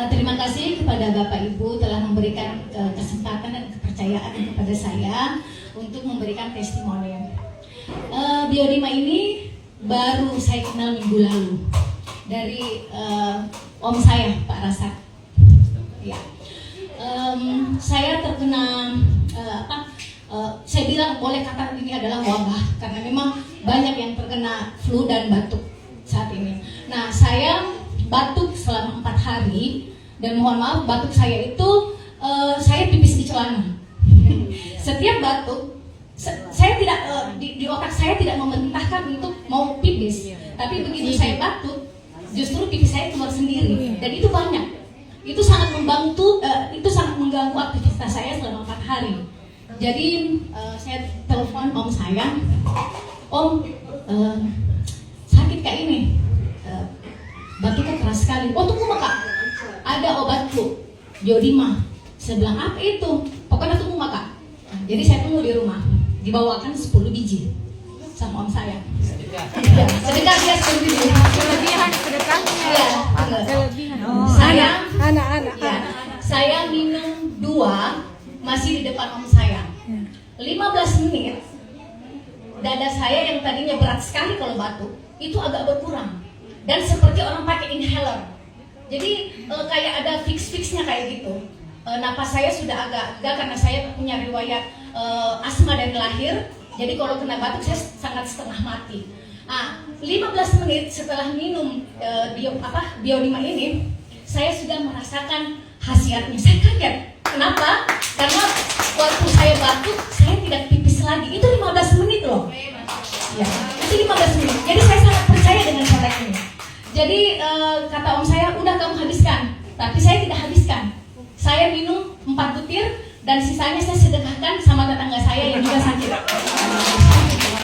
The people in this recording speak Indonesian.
Terima kasih kepada Bapak Ibu telah memberikan kesempatan dan kepercayaan kepada saya untuk memberikan testimoni. Biodima ini baru saya kenal minggu lalu dari om saya, Pak Rasad. Ya. Saya terkena saya bilang boleh kata ini adalah wabah karena memang banyak yang terkena flu dan batuk saat ini. Nah, saya batuk selama 4 hari dan mohon maaf batuk saya itu saya pipis di celana. Setiap batuk saya tidak di otak saya tidak memerintahkan untuk mau pipis, tapi begitu saya batuk justru pipis saya keluar sendiri dan itu banyak. Itu sangat membantu, itu sangat mengganggu aktivitas saya selama 4 hari. Jadi saya telepon om saya, om sakit kayak ini, batuknya keras sekali. Oh tunggu Kak, ada obat flu, biodima. Saya bilang apa itu? Pokoknya tunggu Kak. Jadi saya tunggu di rumah, dibawakan 10 biji sama om saya. Ya, sedekah dia 10 biji. Kelebihan sedekahnya. Ya, Kelebihan. Saya, Anak-anak. ya, saya minum 2 masih di depan om saya. 15 menit dada saya yang tadinya berat sekali kalau batuk itu agak berkurang dan seperti orang pakai inhaler. Jadi kayak ada fix-fixnya kayak gitu. Napas saya sudah agak enggak karena saya punya riwayat asma dari lahir. Jadi kalau kena batuk saya sangat setengah mati. 15 menit setelah minum biodima ini, saya sudah merasakan khasiatnya. Saya kaget. Kenapa? Karena waktu saya batuk, saya tidak pipis lagi. Itu 15 menit loh. Ya, itu 15 menit. Jadi saya sangat percaya dengan produk ini. Jadi kata om saya, udah kamu habiskan. Tapi saya tidak habiskan. Saya minum 4 butir dan sisanya saya sedekahkan sama